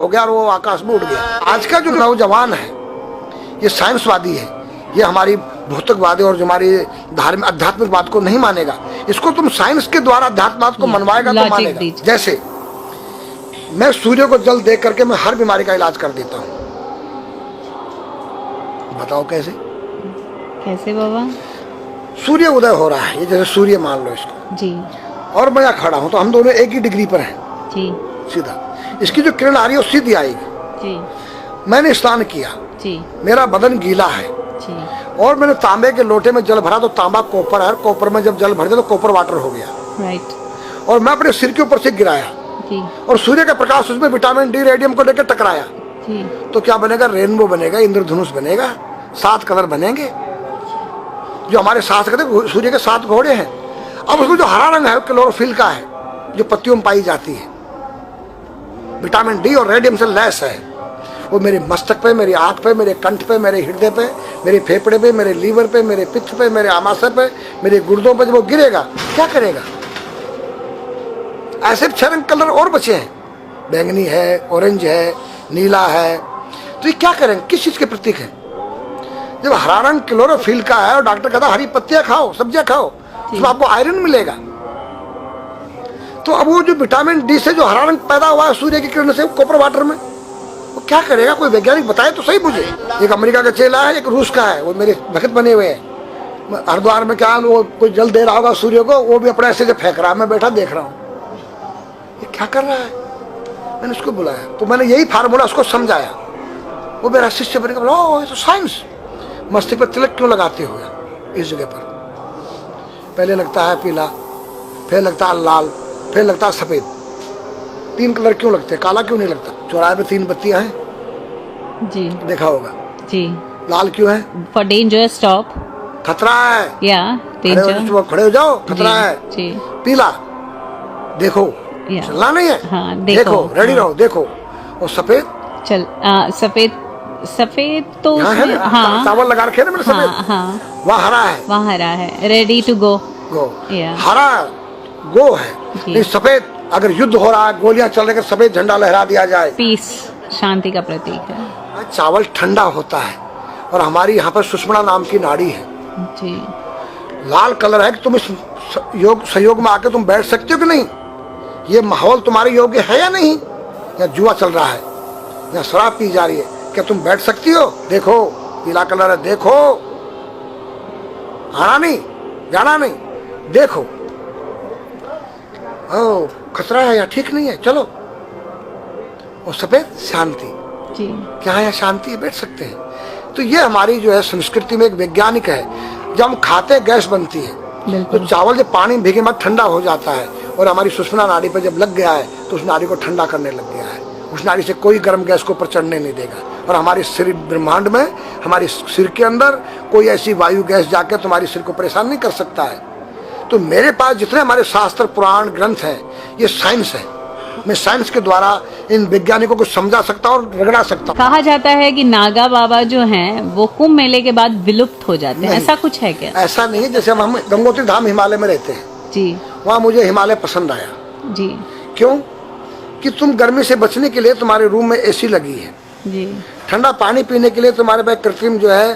हो गया और वो आकाश में उड़ गया। आज का जो नौजवान है ये साइंसवादी है, ये हमारी भौतिकवादी और जो हमारी धार्मिक आध्यात्मिकवाद को नहीं मानेगा। इसको तुम साइंस के द्वारा आध्यात्मिकवाद को मनवाएगा तो मानेगा। जैसे मैं सूर्य को जल देख करके मैं हर बीमारी का इलाज कर देता हूँ। बताओ कैसे? कैसे बाबा? सूर्य उदय हो रहा है, ये जैसे सूर्य मान लो इसको जी, और मैं यहाँ खड़ा हूँ तो हम दोनों एक ही डिग्री पर हैं जी, सीधा। इसकी जो किरण आ रही है वो सीधी आएगी। जी, मैंने स्नान किया, जी, मेरा बदन गीला है जी, और मैंने तांबे के लोटे में जल भरा तो तांबा कॉपर है, कॉपर में जब जल भर दिया तो कॉपर वाटर हो गया। राइट। और मैं अपने सिर के ऊपर से गिराया जी, और सूर्य का प्रकाश उसमें विटामिन डी रेडियम को लेकर टकराया जी, तो क्या बनेगा? रेनबो बनेगा, इंद्रधनुष बनेगा, 7 कलर बनेंगे। जो हमारे 7 कहते सूर्य के 7 घोड़े हैं। अब उसमें जो हरा रंग है क्लोरोफिल का है, जो पत्तियों में पाई जाती है, विटामिन डी और रेडियम से लैस है। वो मेरे मस्तक पे, मेरी आंख पे, मेरे कंठ पे, मेरे हृदय पे, मेरे फेफड़े पे, मेरे लीवर पे, मेरे पित्त पे, मेरे आमाशय पे, मेरे गुर्दों पे जब वो गिरेगा क्या करेगा? ऐसे 6 रंग कलर और बचे हैं, बैंगनी है, ऑरेंज है, नीला है। तो ये क्या करेंगे? किस चीज के प्रतीक है? जब हरा रंग क्लोरोफिल का है और डॉक्टर कहता है हरी पत्तियां खाओ, सब्जियां खाओ, उसमें आपको आयरन मिलेगा। तो अब वो जो विटामिन डी से जो हरा रंग पैदा हुआ है सूर्य की किरण से कॉपर वाटर में, वो क्या करेगा? कोई वैज्ञानिक बताए तो सही मुझे। एक अमेरिका का चेला है, एक रूस का है, वो मेरे भक्त बने हुए हैं। हरिद्वार में क्या वो कोई जल दे रहा होगा सूर्य को, वो भी अपने ऐसे से फेंक रहा है, मैं बैठा देख रहा हूँ ये क्या कर रहा है। मैंने उसको बुलाया तो मैंने यही फार्मूला उसको समझाया। वो मेरा शिष्य बन गया, ओ ये तो साइंस। मस्तिष्क पर तिलक क्यों लगाते हो इस जगह पर? पहले लगता है पीला, फिर लगता है लाल, फिर लगता है सफेद। 3 कलर क्यों लगते हैं? काला क्यों नहीं लगता? चौराहे पे 3 बत्तियां हैं, जी देखा होगा। जी। लाल क्यों है? फॉर डेंजर स्टॉप, खतरा है। या डेंजर, खड़े हो जाओ, खतरा है। जी। पीला देखो, चलना नहीं है। हाँ, देखो, रेडी रहो, देखो। और सफेद चल, सफेद, सफेद तो हाँ, चावल लगा रखे ना मैंने सफेद। हाँ, हाँ, वहाँ हरा है, वहाँ हरा है, रेडी टू गो। गो हरा गो है। नहीं सफेद, अगर युद्ध हो रहा है, गोलियां चल रही है, सफेद झंडा लहरा दिया जाए, पीस, शांति का प्रतीक है। चावल ठंडा होता है। और हमारी यहाँ पर सुषुम्ना नाम की नाड़ी है जी। लाल कलर है कि तुम इस योग सहयोग में आके तुम बैठ सकते हो कि नहीं? ये माहौल तुम्हारे योग्य है या नहीं? या जुआ चल रहा है, या शराब पी जा रही है, क्या तुम बैठ सकती हो? देखो पीला कलर है, देखो, आना नहीं, जाना नहीं, देखो। ओ खतरा है या ठीक नहीं है, चलो। और सफेद शांति जी। क्या है? शांति है, बैठ सकते हैं। तो ये हमारी जो है संस्कृति में एक वैज्ञानिक है। जब हम खाते गैस बनती है, तो चावल जब पानी में भीगे बाद ठंडा हो जाता है और हमारी सुषुम्ना नाड़ी पर जब लग गया है तो उस नाड़ी को ठंडा करने लग गया है। उस नाड़ी से कोई गर्म गैस को ऊपर चढ़ने नहीं देगा। और हमारे सिर ब्रह्मांड में, हमारे सिर के अंदर कोई ऐसी वायु गैस जाकर तुम्हारे सिर को परेशान नहीं कर सकता है। तो मेरे पास जितने हमारे शास्त्र पुराण ग्रंथ हैं, ये साइंस है। मैं साइंस के द्वारा इन वैज्ञानिकों को समझा सकता हूँ और रगड़ा सकता हूँ। कहा जाता है कि नागा बाबा जो हैं वो कुंभ मेले के बाद विलुप्त हो जाते हैं, ऐसा कुछ है क्या? ऐसा नहीं है। जैसे हम गंगोत्री धाम हिमालय में रहते हैं जी, वहाँ मुझे हिमालय पसंद आया। जी। क्यों? कि तुम गर्मी से बचने के लिए तुम्हारे रूम में एसी लगी है जी, ठंडा पानी पीने के लिए तुम्हारे पास कृत्रिम जो है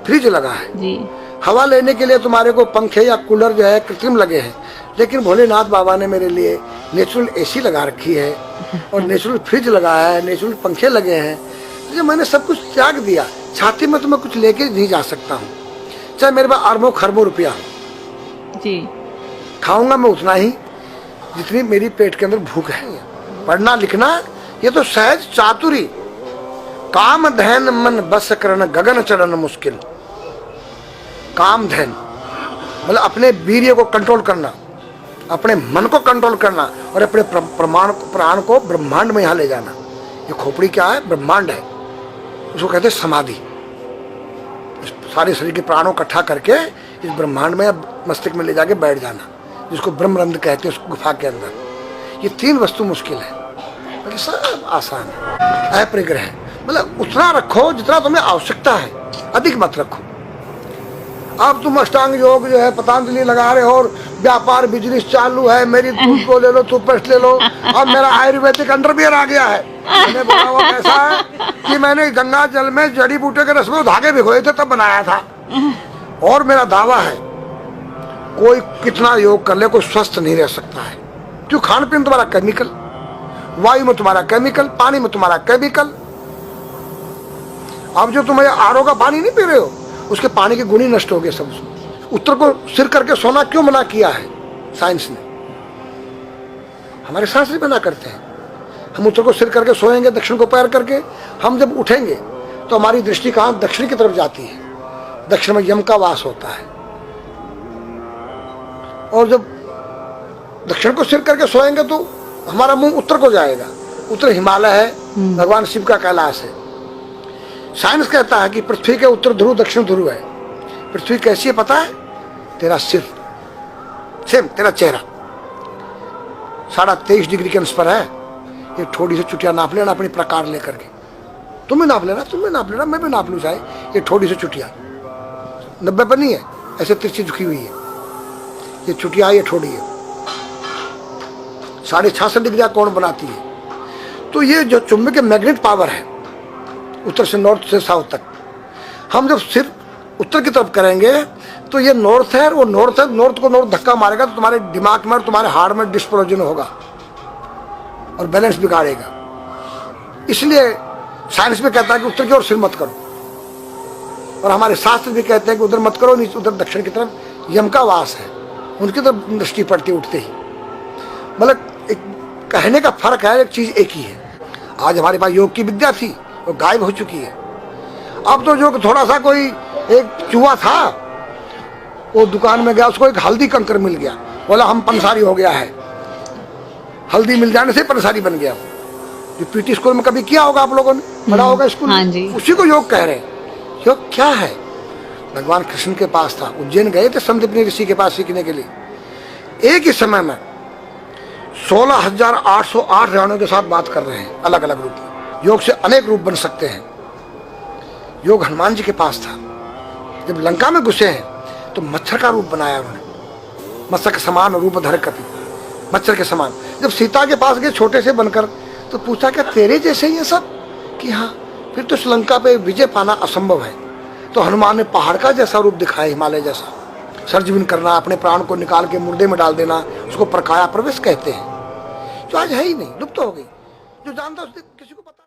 फ्रिज लगा है जी, हवा लेने के लिए तुम्हारे को पंखे या कूलर जो है कृत्रिम लगे हैं। लेकिन भोलेनाथ बाबा ने मेरे लिए नेचुरल एसी लगा रखी है और नेचुरल फ्रिज लगाया है, नेचुरल पंखे लगे हैं। तो मैंने सब कुछ त्याग दिया। छाती में तो मैं कुछ लेके नहीं जा सकता हूँ, चाहे मेरे पास अरबों खरबों रुपया जी। खाऊंगा मैं उतना ही जितनी मेरी पेट के अंदर भूख है। पढ़ना लिखना ये तो सहज चातुरी। काम धैन मन बस करन गगन चढ़न मुश्किल। काम धैन मतलब अपने वीर्य को कंट्रोल करना, अपने मन को कंट्रोल करना और अपने प्राण को ब्रह्मांड में यहाँ ले जाना। ये खोपड़ी क्या है? ब्रह्मांड है। उसको कहते हैं समाधि। सारे शरीर के प्राणों इकट्ठा करके इस ब्रह्मांड में मस्तिष्क में ले जाके बैठ जाना, जिसको ब्रह्मरंध्र कहते हैं, उस गुफा के अंदर। ये 3 वस्तु मुश्किल है, मतलब सब आसान है। अपरिग्रह मतलब उतना रखो जितना तुम्हें आवश्यकता है, अधिक मत रखो। अब तुम अष्टांग योग जो है पतंजलि लगा रहे हो और व्यापार बिजनेस चालू है, मेरी दूध को ले लो, टूथपेस्ट ले लो, अब मेरा आयुर्वेदिक अंडरवियर आ गया है, मैंने बोला वो कैसा है कि मैंने गंगा जल में जड़ी बूटे के रस में धागे भिगोए थे तब बनाया था। और मेरा दावा है कोई कितना योग कर ले कोई स्वस्थ नहीं रह सकता है, क्यों? खान पीन तुम्हारा केमिकल, वायु में तुम्हारा केमिकल, पानी में तुम्हारा केमिकल। अब जो तुम आरओ का पानी नहीं पी रहे हो उसके पानी के गुण ही नष्ट हो गए सब। उत्तर को सिर करके सोना क्यों मना किया है साइंस ने? हमारे शास्त्र मना करते हैं। हम उत्तर को सिर करके सोएंगे, दक्षिण को पैर करके। हम जब उठेंगे तो हमारी दृष्टि कहाँ? दक्षिण की तरफ जाती है। दक्षिण में यम का वास होता है। और जब दक्षिण को सिर करके सोएंगे तो हमारा मुंह उत्तर को जाएगा। उत्तर हिमालय है, भगवान शिव का कैलाश है। साइंस कहता है कि पृथ्वी के उत्तर ध्रुव दक्षिण ध्रुव है। पृथ्वी कैसी है पता है? तेरा सिर, सेम तेरा चेहरा 23.5 डिग्री के अंश पर है। ये थोड़ी सी चुटिया नाप लेना अपनी प्रकार लेकर के। तुम भी नाप लेना, तुम भी नाप लेना, मैं भी नाप लूँ चाहे। ये थोड़ी सी चुटिया 90 पर नहीं है, ऐसे तिरछी झुकी हुई है। ये चुटिया ये थोड़ी है 66.5 डिग्री का कोण बनाती है। तो ये जो चुंबकीय मैग्नेट पावर है उत्तर से नॉर्थ से साउथ तक, हम जब सिर उत्तर की तरफ करेंगे तो ये नॉर्थ है, वो नॉर्थ है। नॉर्थ को नॉर्थ धक्का मारेगा तो तुम्हारे दिमाग में और तुम्हारे हार्ट में डिस्प्लोजन होगा और बैलेंस बिगाड़ेगा। इसलिए साइंस भी कहता है कि उत्तर की ओर सिर मत करो, और हमारे शास्त्र भी कहते हैं कि उधर मत करो, नीचे उधर दक्षिण की तरफ यम का वास है, उनकी तरफ दृष्टि पड़ती उठते ही। मतलब एक कहने का फर्क है, एक चीज एक ही है। आज हमारे पास योग की विद्या थी वो गायब हो चुकी है। अब तो जो थोड़ा सा कोई एक चूहा था वो दुकान में गया, उसको एक हल्दी कंकर मिल गया, बोला हम पंसारी हो गया है। हल्दी मिल जाने से पंसारी बन गया। जो पीटी स्कूल में कभी किया होगा आप लोगों ने, पढ़ा होगा स्कूल हाँ में, जी। उसी को योग कह रहे हैं। योग क्या है? भगवान कृष्ण के पास था, उज्जैन गए थे संदीपनी ऋषि के पास सीखने के लिए। एक ही समय में 16,808 राणियों के साथ बात कर रहे हैं अलग अलग रूप में। योग से अनेक रूप बन सकते हैं। योग हनुमान जी के पास था। जब लंका में घुसे हैं तो मच्छर का रूप बनाया उन्होंने, मत्स्य के समान रूप धर कर, मच्छर के समान। जब सीता के पास गए छोटे से बनकर तो पूछा क्या तेरे जैसे ही है सब? कि हाँ। फिर तो श्रीलंका पे विजय पाना असंभव है। तो हनुमान ने पहाड़ का जैसा रूप दिखाया, हिमालय जैसा। सर्जविन करना, अपने प्राण को निकाल के मुर्दे में डाल देना, उसको प्रकाया प्रवेश कहते हैं, जो आज है ही नहीं, लुप्त हो गई। जो जानता उसने